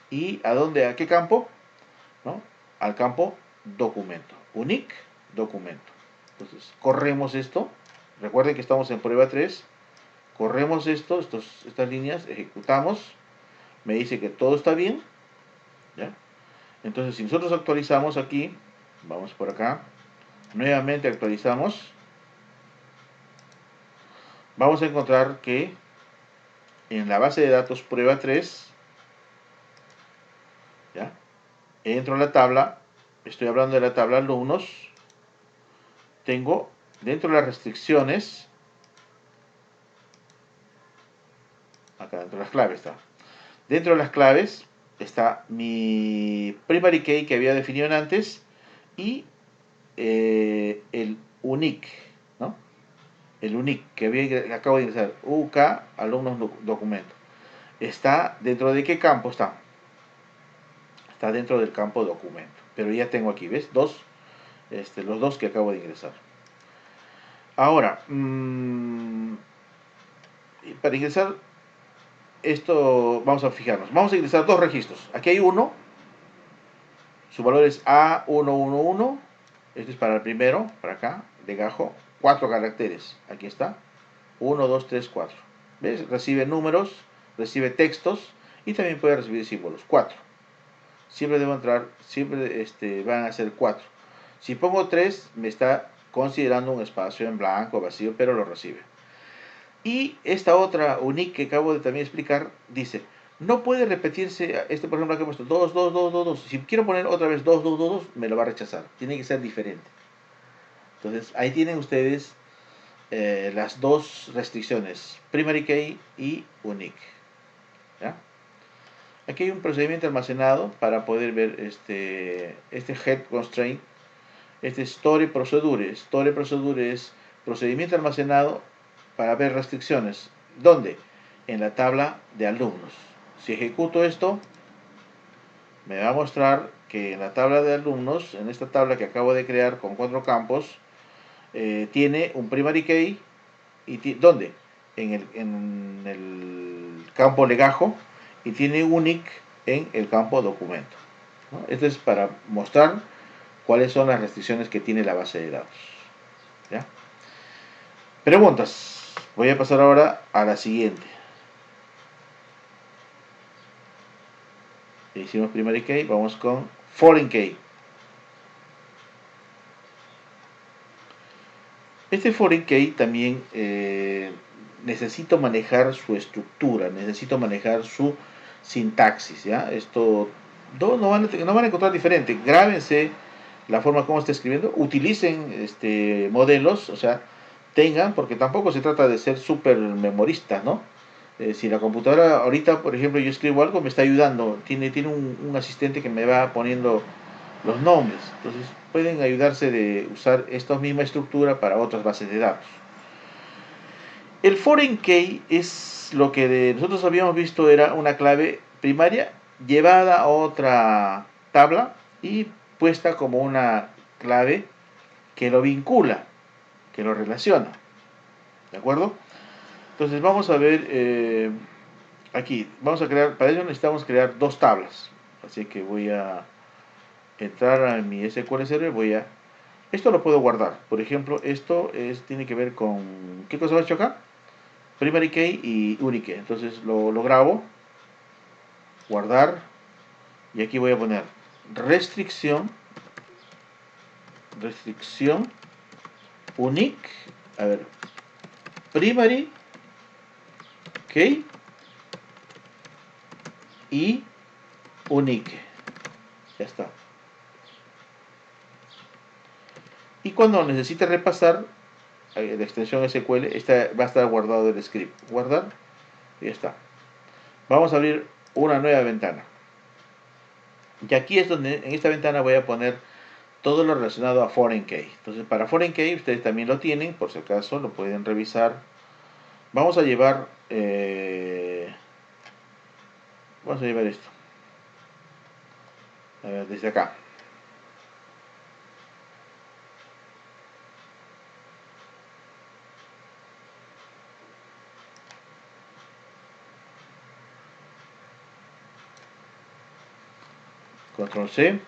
¿Y a dónde? ¿A qué campo? ¿No? Al campo documento. Unique documento. Entonces, corremos esto. Recuerden que estamos en prueba 3. Corremos estas líneas, ejecutamos. Me dice que todo está bien. ¿Ya? Entonces, si nosotros actualizamos aquí, vamos por acá, nuevamente actualizamos, vamos a encontrar que en la base de datos prueba 3, ¿ya? Entro a la tabla, estoy hablando de la tabla alumnos, tengo dentro de las restricciones, acá dentro de las claves está, dentro de las claves está mi primary key que había definido antes y el unique, ¿no? El unique que acabo de ingresar, UK alumnos documento. ¿Está dentro de qué campo está? Está dentro del campo documento. Pero ya tengo aquí, ¿ves? Los dos que acabo de ingresar. Ahora, para ingresar esto, vamos a fijarnos. Vamos a ingresar dos registros. Aquí hay uno. Su valor es A111. Este es para el primero, para acá, de gajo. 4 caracteres. Aquí está. 1, 2, 3, 4. ¿Ves? Recibe números, recibe textos y también puede recibir símbolos. 4. Siempre debo entrar, siempre van a ser 4. Si pongo 3, me está considerando un espacio en blanco, vacío, pero lo recibe. Y esta otra unique que acabo de también explicar, dice, no puede repetirse, por ejemplo, aquí he puesto 2, 2, 2, 2, 2. Si quiero poner otra vez 2, 2, 2, 2, me lo va a rechazar. Tiene que ser diferente. Entonces, ahí tienen ustedes las dos restricciones, primary key y unique. ¿Ya? Aquí hay un procedimiento almacenado para poder ver este head constraint, story procedure. Story procedure es procedimiento almacenado para ver restricciones. ¿Dónde? En la tabla de alumnos. Si ejecuto esto, me va a mostrar que en la tabla de alumnos, en esta tabla que acabo de crear con 4 campos, tiene un primary key. ¿Dónde? En el campo legajo y tiene unique en el campo documento, ¿no? Esto es para mostrar cuáles son las restricciones que tiene la base de datos. ¿Ya? Preguntas. Voy a pasar ahora a la siguiente. Hicimos primary key, vamos con foreign key. Este foreign key también necesito manejar su estructura, necesito manejar su sintaxis, ¿ya? Esto no van a encontrar diferente. Grábense la forma como está escribiendo, utilicen modelos, o sea, tengan, porque tampoco se trata de ser súper memoristas, ¿no? Si la computadora ahorita, por ejemplo, yo escribo algo, me está ayudando, tiene un asistente que me va poniendo los nombres. Entonces pueden ayudarse de usar esta misma estructura para otras bases de datos. El foreign key es lo que nosotros habíamos visto era una clave primaria llevada a otra tabla y puesta como una clave que lo vincula, que lo relaciona. ¿De acuerdo? Entonces vamos a ver aquí, vamos a crear, para ello necesitamos crear dos tablas. Así que voy a entrar a mi SQL Server, esto lo puedo guardar. Por ejemplo, tiene que ver con, ¿qué cosa va hecho acá? Primary key y unique. Entonces lo grabo, guardar, y aquí voy a poner restricción, unique, a ver, primary key y unique. Ya está. Y cuando necesite repasar la extensión SQL, esta va a estar guardado el script. Guardar, y ya está. Vamos a abrir una nueva ventana. Y aquí es donde en esta ventana voy a poner todo lo relacionado a foreign key. Entonces para foreign key ustedes también lo tienen, por si acaso lo pueden revisar. Vamos a llevar esto, a ver, desde acá. Control C.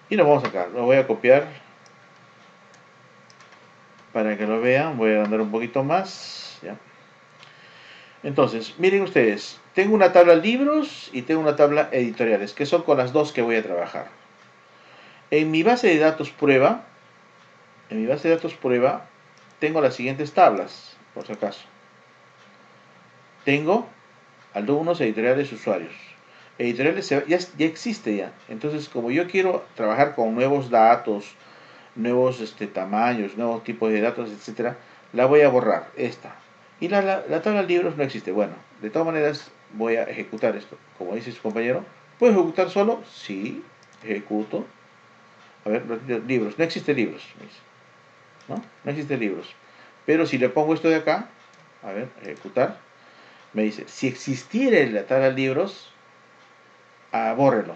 Y nos vamos acá. Lo voy a copiar para que lo vean. Voy a agrandar un poquito más. ¿Ya? Entonces, miren ustedes. Tengo una tabla libros y tengo una tabla editoriales, que son con las dos que voy a trabajar. En mi base de datos prueba, tengo las siguientes tablas, por si acaso. Tengo alumnos, editoriales, usuarios. Editoriales ya existe ya. Entonces, como yo quiero trabajar con nuevos datos, nuevos tamaños, nuevos tipos de datos, etcétera, la voy a borrar, esta. Y la tabla de libros no existe. Bueno, de todas maneras voy a ejecutar esto. Como dice su compañero, ¿puedo ejecutar solo? Sí, ejecuto. A ver, libros, no existe libros, me dice. ¿No? No existe libros. Pero si le pongo esto de acá, a ver, ejecutar, me dice, si existiera la tabla de libros, bórrelo.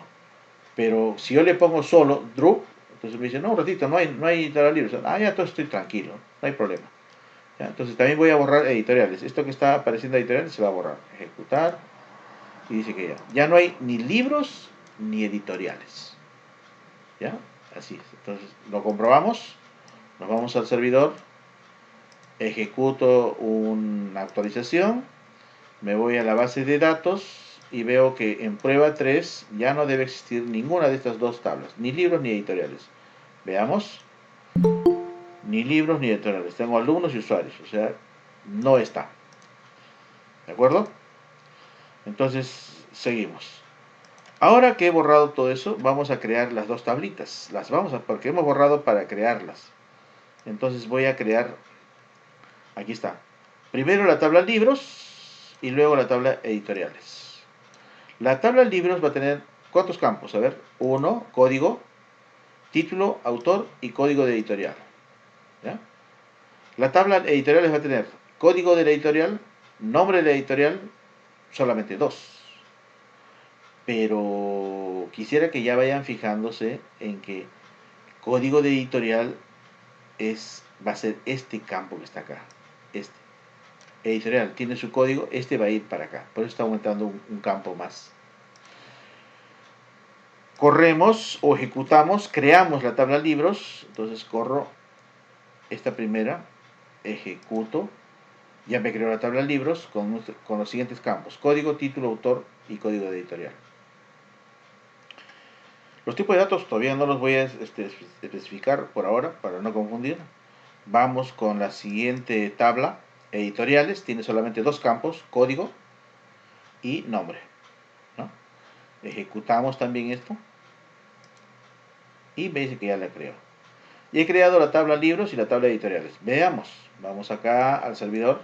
Pero si yo le pongo solo drop, entonces me dice, no, un ratito, no hay tabla de libros. Ya entonces estoy tranquilo, no hay problema. ¿Ya? Entonces también voy a borrar editoriales. Esto que está apareciendo editoriales se va a borrar. Ejecutar. Y dice que ya no hay ni libros ni editoriales. ¿Ya? Así es. Entonces lo comprobamos. Nos vamos al servidor. Ejecuto una actualización. Me voy a la base de datos y veo que en prueba 3 ya no debe existir ninguna de estas dos tablas. Ni libros ni editoriales. Veamos. Ni libros ni editoriales. Tengo alumnos y usuarios. O sea, no está. ¿De acuerdo? Entonces, seguimos. Ahora que he borrado todo eso, vamos a crear las dos tablitas. Porque hemos borrado para crearlas. Entonces voy a crear, aquí está. Primero la tabla libros y luego la tabla editoriales. La tabla libros va a tener ¿cuántos campos? A ver, uno, código, título, autor y código de editorial. ¿Ya? La tabla editoriales va a tener código de la editorial, nombre de la editorial, solamente dos. Pero quisiera que ya vayan fijándose en que código de editorial va a ser este campo que está acá. Este. Editorial tiene su código, este va a ir para acá. Por eso está aumentando un campo más. Corremos o ejecutamos, creamos la tabla libros. Entonces corro esta primera, ejecuto. Ya me creó la tabla libros con los siguientes campos: código, título, autor y código de editorial. Los tipos de datos todavía no los voy a especificar por ahora para no confundir. Vamos con la siguiente tabla. Editoriales tiene solamente dos campos: código y nombre, ¿no? Ejecutamos también esto y me dice que ya la creo. Y he creado la tabla libros y la tabla editoriales. Veamos. Vamos acá al servidor.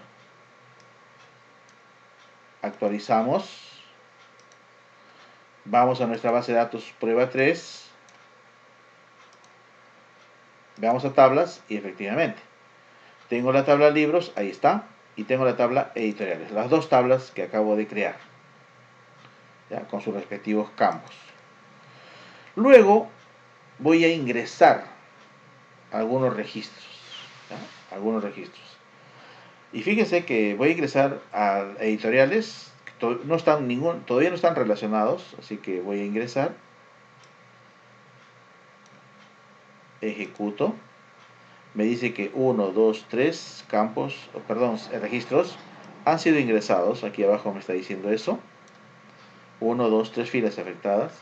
Actualizamos. Vamos a nuestra base de datos prueba 3. Veamos a tablas y efectivamente tengo la tabla libros, ahí está, y tengo la tabla editoriales, las dos tablas que acabo de crear, ¿ya? Con sus respectivos campos. Luego voy a ingresar algunos registros, ¿ya? Algunos registros. Y fíjense que voy a ingresar a editoriales que todavía no están relacionados, así que voy a ingresar, ejecuto. Me dice que 1, 2, 3 registros han sido ingresados. Aquí abajo me está diciendo eso. 1, 2, 3 filas afectadas.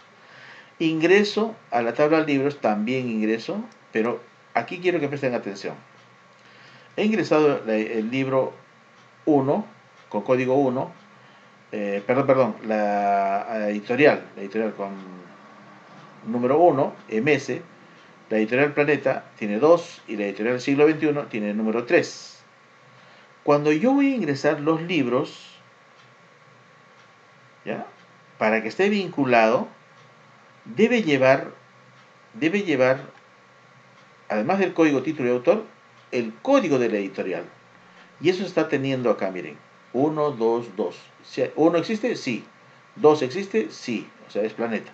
Ingreso a la tabla de libros, también ingreso, pero aquí quiero que presten atención. He ingresado el libro 1 con código 1, la editorial con número 1, MS. La editorial Planeta tiene 2 y la editorial Siglo XXI tiene el número 3. Cuando yo voy a ingresar los libros, ¿ya? Para que esté vinculado, debe llevar, además del código, título y autor, el código de la editorial. Y eso se está teniendo acá, miren. 1, 2, 2. ¿1 existe? Sí. 2 existe? Sí. O sea, es Planeta.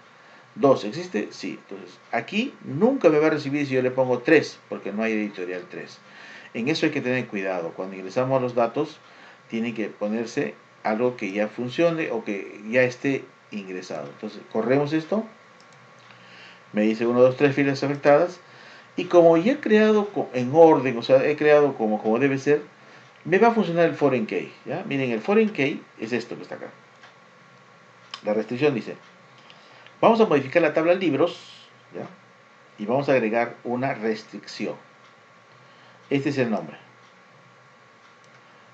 2 existe, sí. Entonces, aquí nunca me va a recibir si yo le pongo 3, porque no hay editorial 3. En eso hay que tener cuidado. Cuando ingresamos los datos, tiene que ponerse algo que ya funcione o que ya esté ingresado. Entonces corremos esto, me dice 1, 2, 3 filas afectadas, y como ya he creado en orden, o sea, he creado como debe ser, me va a funcionar el foreign key. ¿Ya? Miren, el foreign key es esto que está acá. La restricción dice, vamos a modificar la tabla libros, ¿ya? Y vamos a agregar una restricción. Este es el nombre.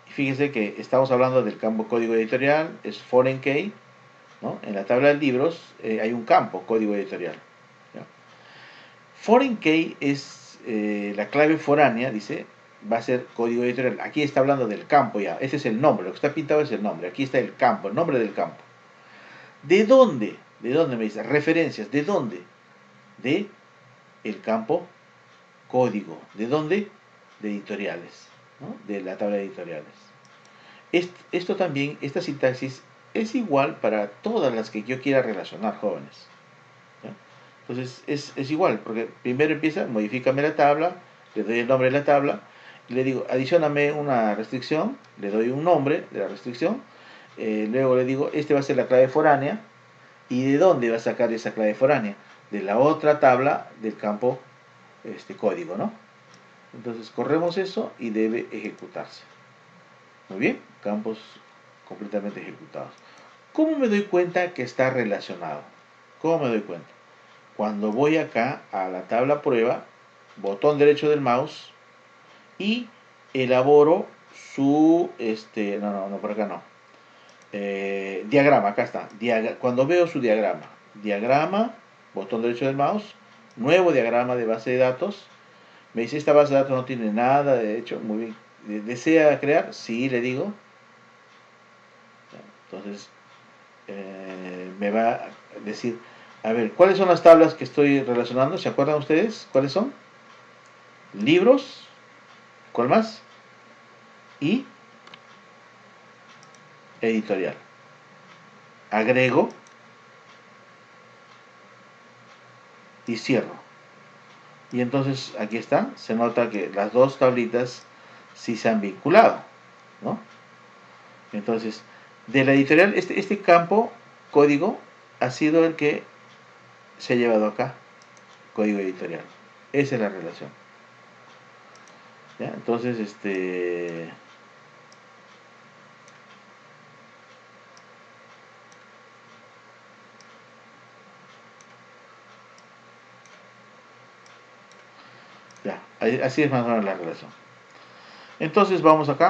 Y fíjense que estamos hablando del campo código editorial, es foreign key, ¿no? En la tabla de libros hay un campo código editorial. ¿Ya? Foreign key es la clave foránea, dice, va a ser código editorial. Aquí está hablando del campo ya, ese es el nombre, lo que está pintado es el nombre. Aquí está el campo, el nombre del campo. ¿De dónde? ¿De dónde me dice? Referencias, ¿de dónde? De el campo código. ¿De dónde? De editoriales, ¿no? De la tabla de editoriales. Esto también, esta sintaxis es igual para todas las que yo quiera relacionar, jóvenes. ¿Ya? Entonces es igual, porque primero empieza, modifícame la tabla, le doy el nombre de la tabla, y le digo, adicioname una restricción, le doy un nombre de la restricción, luego le digo, este va a ser la clave foránea, ¿y de dónde va a sacar esa clave foránea? De la otra tabla del campo código, ¿no? Entonces corremos eso y debe ejecutarse. Muy bien, campos completamente ejecutados. ¿Cómo me doy cuenta que está relacionado? ¿Cómo me doy cuenta? Cuando voy acá a la tabla prueba, botón derecho del mouse y elaboro su, no, por acá no. Diagrama, acá está. Cuando veo su diagrama, botón derecho del mouse, nuevo diagrama de base de datos. Me dice, esta base de datos no tiene nada, de hecho, muy bien. ¿Desea crear? Sí, le digo. Entonces, me va a decir, a ver, ¿cuáles son las tablas que estoy relacionando? ¿Se acuerdan ustedes? ¿Cuáles son? Libros, ¿cuál más? Y editorial. Agrego y cierro. Y entonces aquí está, se nota que las dos tablitas sí se han vinculado, ¿no? Entonces, de la editorial, este campo, código, ha sido el que se ha llevado acá, código editorial. Esa es la relación. ¿Ya? Entonces, ya, así es más o menos la relación. Entonces vamos acá.